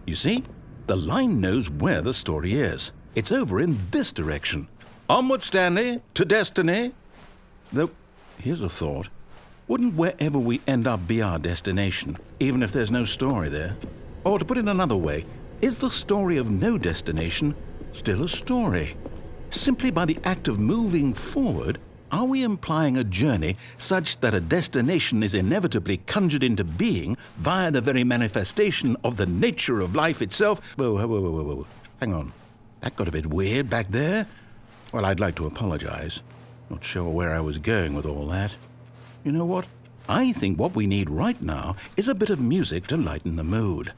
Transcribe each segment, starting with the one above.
You see? The line knows where the story is. It's over in this direction. Onward, Stanley, to destiny. Though, here's a thought. Wouldn't wherever we end up be our destination, even if there's no story there? Or to put it another way, is the story of no destination still a story? Simply by the act of moving forward, are we implying a journey such that a destination is inevitably conjured into being via the very manifestation of the nature of life itself? Whoa. Hang on. That got a bit weird back there. Well, I'd like to apologize. Not sure where I was going with all that. You know what? I think what we need right now is a bit of music to lighten the mood.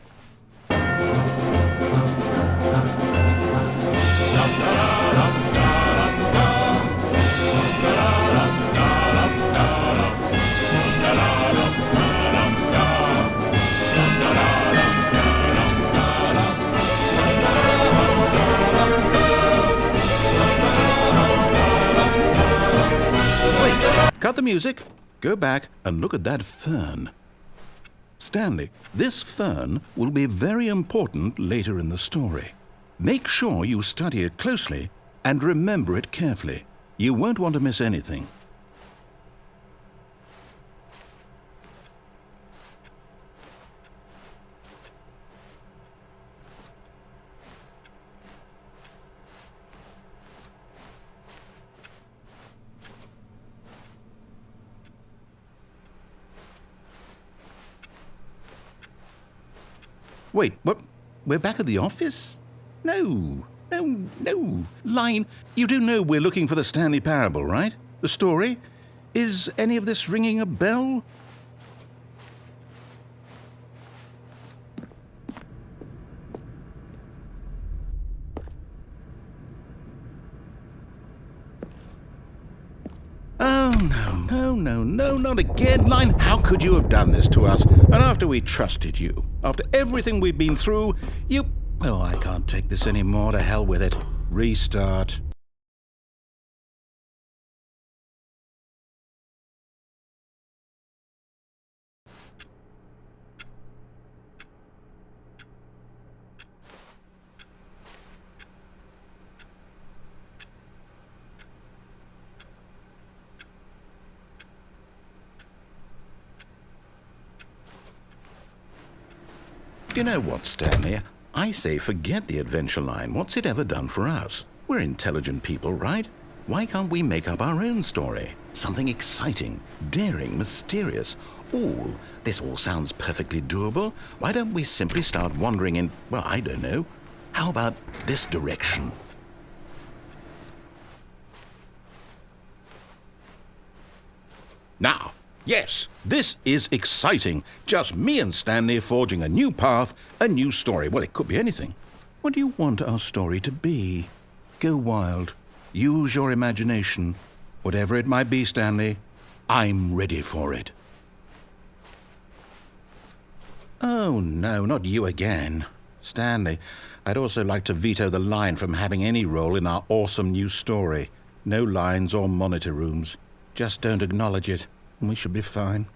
Cut the music, go back and look at that fern. Stanley, this fern will be very important later in the story. Make sure you study it closely and remember it carefully. You won't want to miss anything. Wait, what? We're back at the office? No. Line, you do know we're looking for the Stanley Parable, right? The story? Is any of this ringing a bell? Oh, no, not again, Line. How could you have done this to us? And after we trusted you, after everything we've been through, you... Oh, I can't take this anymore. To hell with it. Restart. You know what, Stanley? I say forget the adventure line. What's it ever done for us? We're intelligent people, right? Why can't we make up our own story? Something exciting, daring, mysterious. Ooh, this all sounds perfectly doable. Why don't we simply start wandering in, well, I don't know. How about this direction? Now, yes, this is exciting. Just me and Stanley forging a new path, a new story. Well, it could be anything. What do you want our story to be? Go wild. Use your imagination. Whatever it might be, Stanley, I'm ready for it. Oh, no, not you again. Stanley, I'd also like to veto the line from having any role in our awesome new story. No lines or monitor rooms. Just don't acknowledge it, and we should be fine.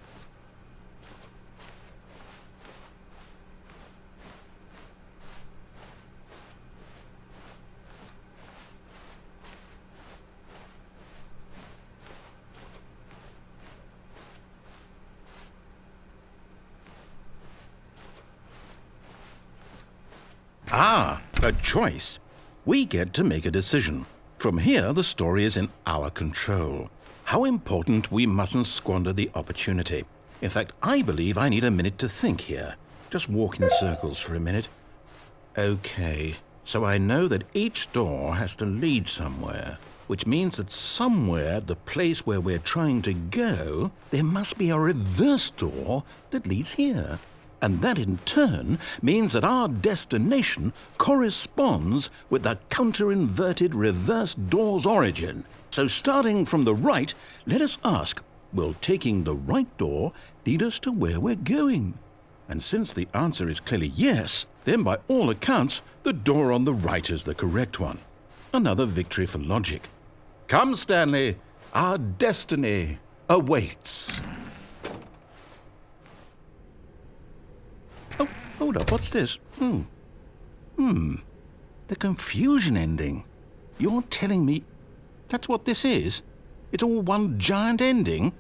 Ah, a choice. We get to make a decision. From here, the story is in our control. How important we mustn't squander the opportunity. In fact, I believe I need a minute to think here. Just walk in circles for a minute. Okay, so I know that each door has to lead somewhere, which means that somewhere, the place where we're trying to go, there must be a reverse door that leads here. And that in turn means that our destination corresponds with the counter-inverted reverse door's origin. So starting from the right, let us ask, will taking the right door lead us to where we're going? And since the answer is clearly yes, then by all accounts, the door on the right is the correct one. Another victory for logic. Come, Stanley, our destiny awaits. Oh, hold up, what's this? The confusion ending. You're telling me that's what this is? It's all one giant ending?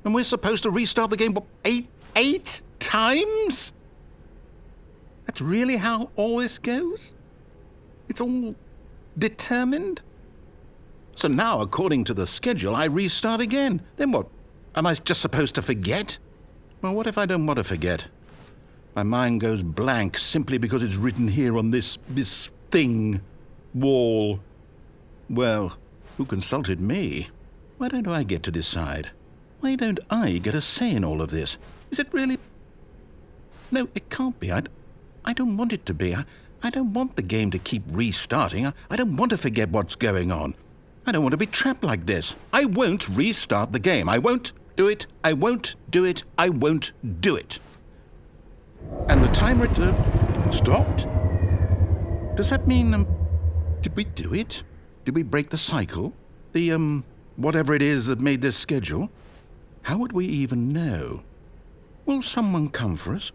And we're supposed to restart the game, what, eight times? That's really how all this goes? It's all determined? So now, according to the schedule, I restart again. Then what? Am I just supposed to forget? Well, what if I don't want to forget? My mind goes blank simply because it's written here on this thing, wall. Well, who consulted me? Why don't I get to decide? Why don't I get a say in all of this? Is it really? No, it can't be. I don't want it to be. I don't want the game to keep restarting. I don't want to forget what's going on. I don't want to be trapped like this. I won't restart the game. I won't do it. I won't do it. I won't do it. And the timer stopped? Does that mean, did we do it? Did we break the cycle? The, whatever it is that made this schedule? How would we even know? Will someone come for us?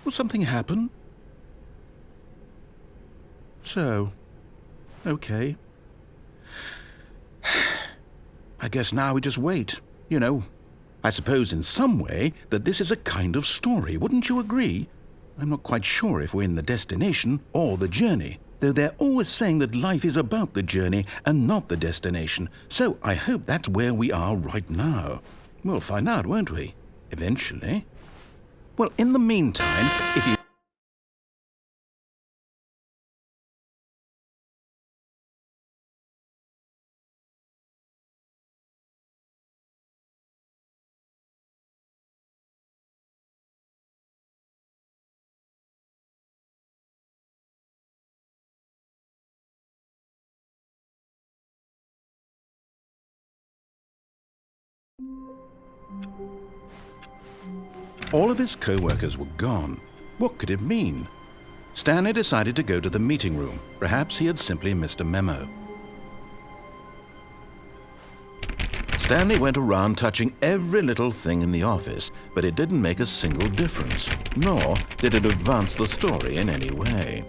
Will something happen? So, okay. I guess now we just wait, you know. I suppose in some way that this is a kind of story, wouldn't you agree? I'm not quite sure if we're in the destination or the journey, though they're always saying that life is about the journey and not the destination, so I hope that's where we are right now. We'll find out, won't we? Eventually. Well, in the meantime, if you... All of his co-workers were gone. What could it mean? Stanley decided to go to the meeting room. Perhaps he had simply missed a memo. Stanley went around touching every little thing in the office, but it didn't make a single difference, nor did it advance the story in any way.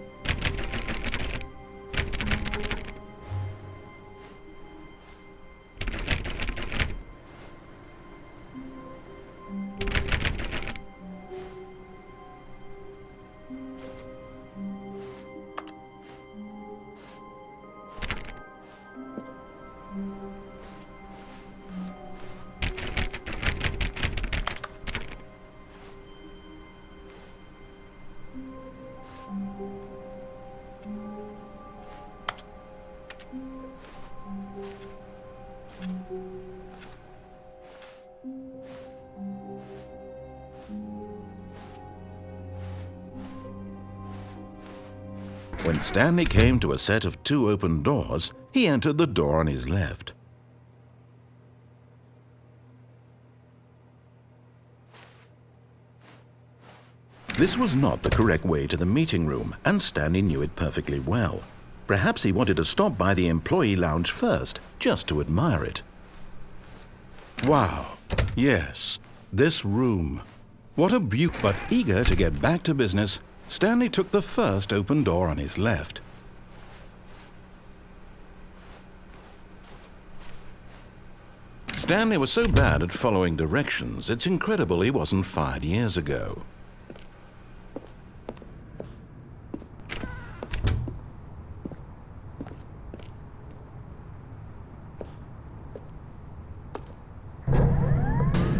When Stanley came to a set of 2 open doors, he entered the door on his left. This was not the correct way to the meeting room, and Stanley knew it perfectly well. Perhaps he wanted to stop by the employee lounge first, just to admire it. Wow, yes, this room. What a beauty! But eager to get back to business, Stanley took the first open door on his left. Stanley was so bad at following directions, it's incredible he wasn't fired years ago.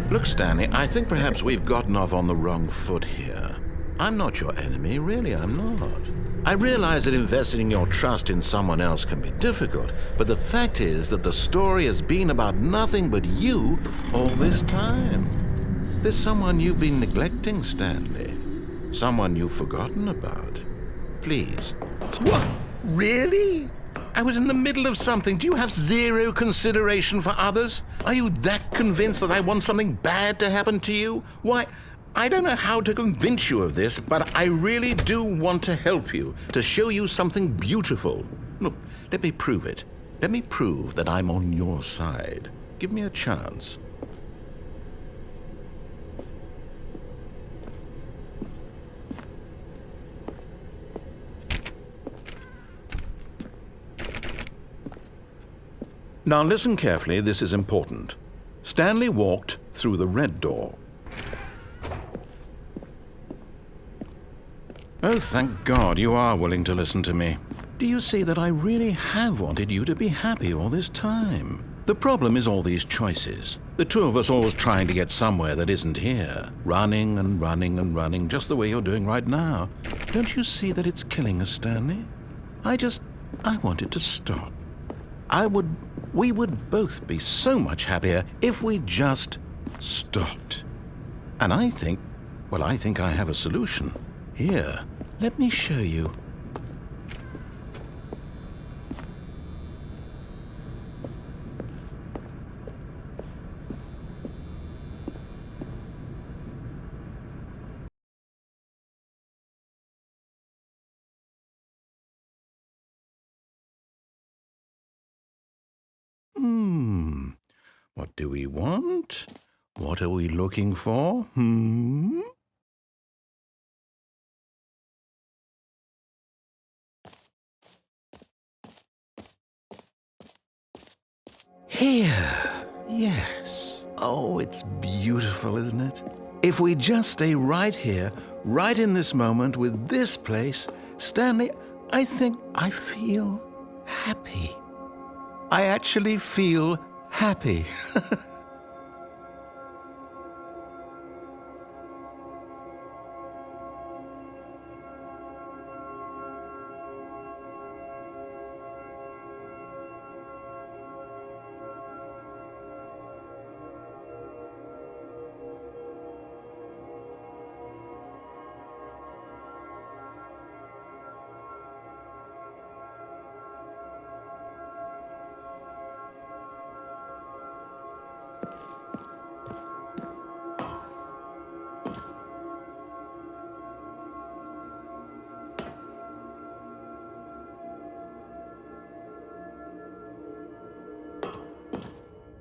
Look, Stanley, I think perhaps we've gotten off on the wrong foot here. I'm not your enemy, really, I'm not. I realize that investing your trust in someone else can be difficult, but the fact is that the story has been about nothing but you all this time. There's someone you've been neglecting, Stanley. Someone you've forgotten about. Please. What? Really? I was in the middle of something. Do you have zero consideration for others? Are you that convinced that I want something bad to happen to you? Why, I don't know how to convince you of this, but I really do want to help you, to show you something beautiful. Look, let me prove it. Let me prove that I'm on your side. Give me a chance. Now listen carefully, this is important. Stanley walked through the red door. Oh, thank God you are willing to listen to me. Do you see that I really have wanted you to be happy all this time? The problem is all these choices. The two of us always trying to get somewhere that isn't here. Running and running and running, just the way you're doing right now. Don't you see that it's killing us, Stanley? I want it to stop. We would both be so much happier if we just stopped. And I think I have a solution. Here, let me show you. What do we want? What are we looking for? Here. Yes. Oh, it's beautiful, isn't it? If we just stay right here, right in this moment with this place, Stanley, I think I feel happy. I actually feel happy.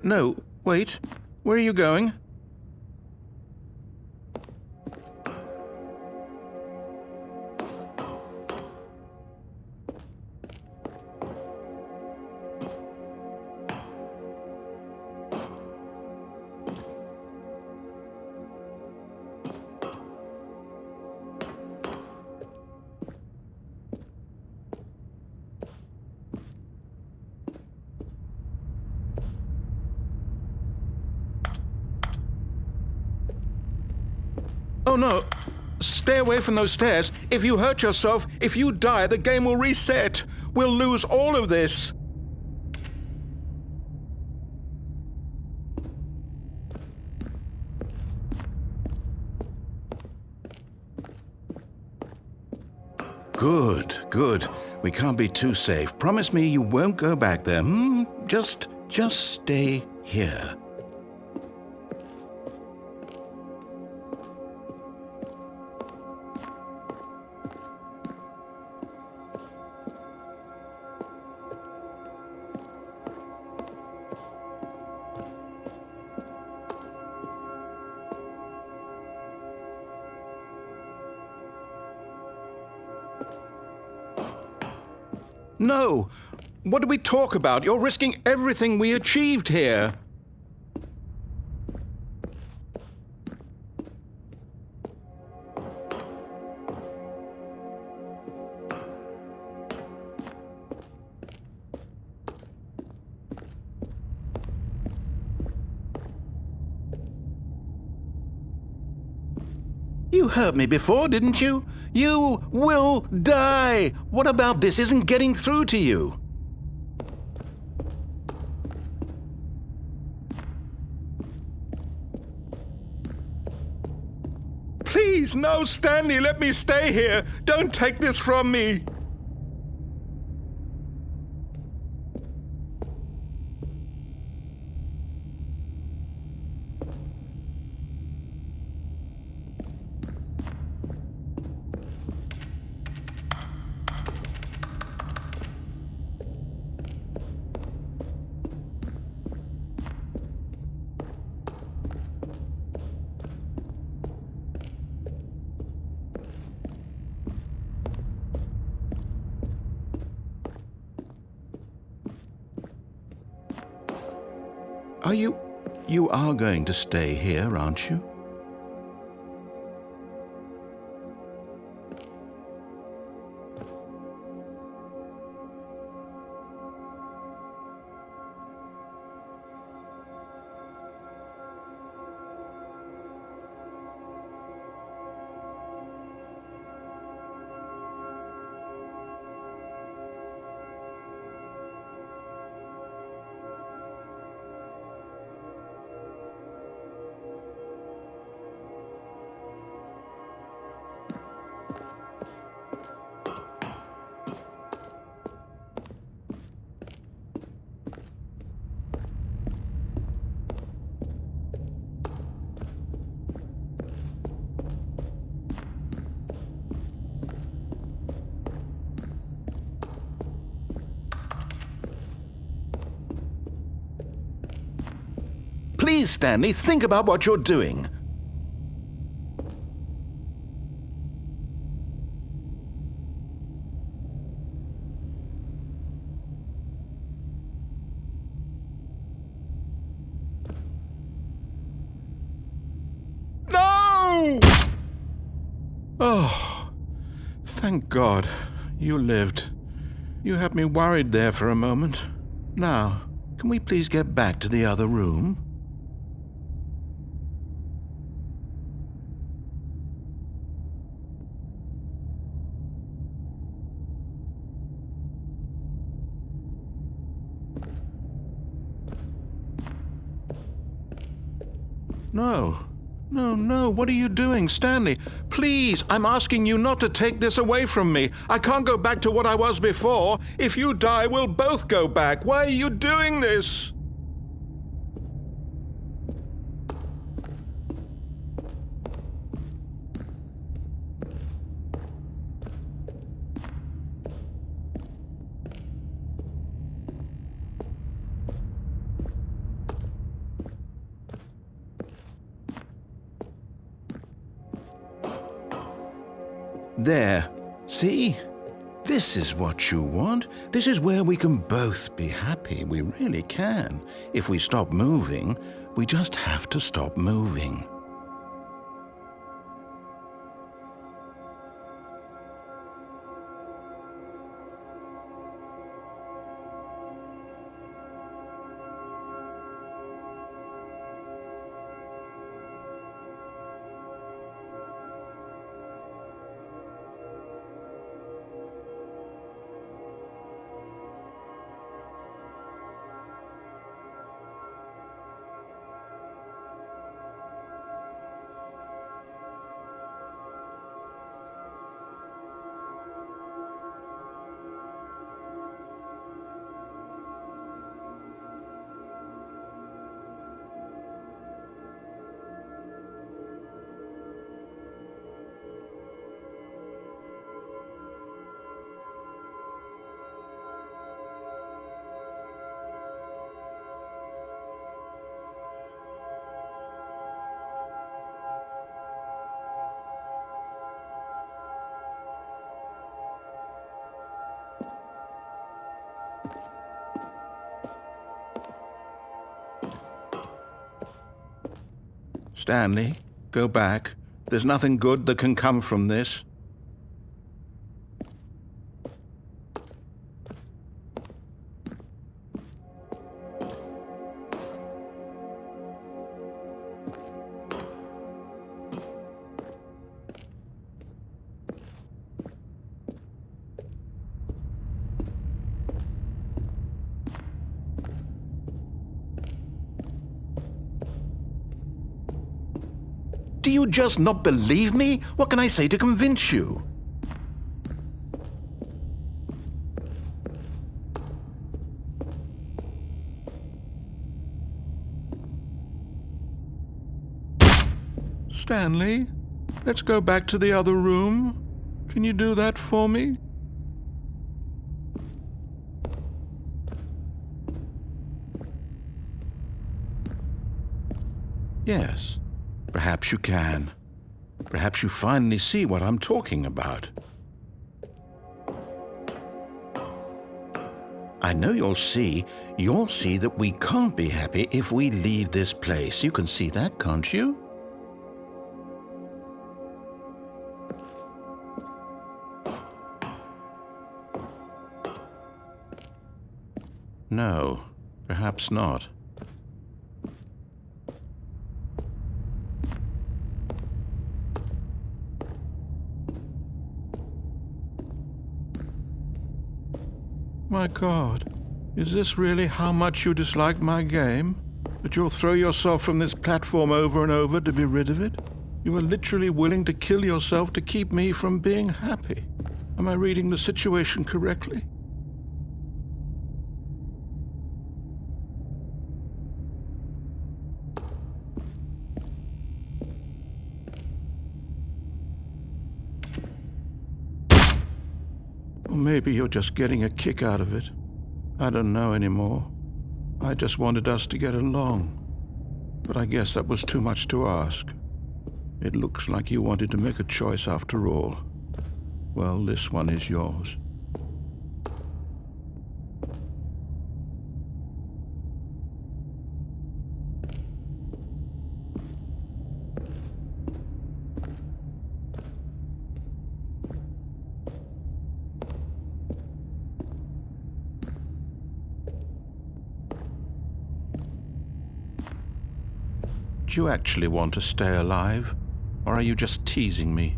No, wait. Where are you going? Oh no, stay away from those stairs. If you hurt yourself, if you die, the game will reset. We'll lose all of this. Good. We can't be too safe. Promise me you won't go back there. Just stay here. No! What did we talk about? You're risking everything we achieved here. You heard me before, didn't you? You will die! What about this isn't getting through to you? Please, no, Stanley, let me stay here. Don't take this from me. You are going to stay here, aren't you? Please, Stanley, think about what you're doing. No! Oh, thank God. You lived. You had me worried there for a moment. Now, can we please get back to the other room? No. No, what are you doing, Stanley? Please, I'm asking you not to take this away from me. I can't go back to what I was before. If you die, we'll both go back. Why are you doing this? There. See? This is what you want. This is where we can both be happy. We really can. If we stop moving, we just have to stop moving. Stanley, go back. There's nothing good that can come from this. Do you just not believe me? What can I say to convince you? Stanley, let's go back to the other room. Can you do that for me? Yes. Perhaps you can. Perhaps you finally see what I'm talking about. I know you'll see that we can't be happy if we leave this place. You can see that, can't you? No, perhaps not. My God, is this really how much you dislike my game? That you'll throw yourself from this platform over and over to be rid of it? You are literally willing to kill yourself to keep me from being happy. Am I reading the situation correctly? Or maybe you're just getting a kick out of it. I don't know anymore. I just wanted us to get along. But I guess that was too much to ask. It looks like you wanted to make a choice after all. Well, this one is yours. Do you actually want to stay alive? Or are you just teasing me?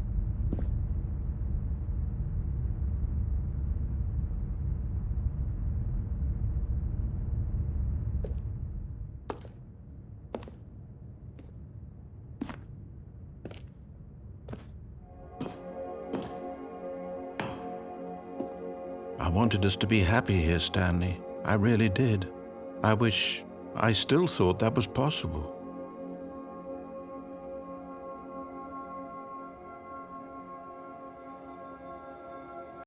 I wanted us to be happy here, Stanley. I really did. I wish I still thought that was possible.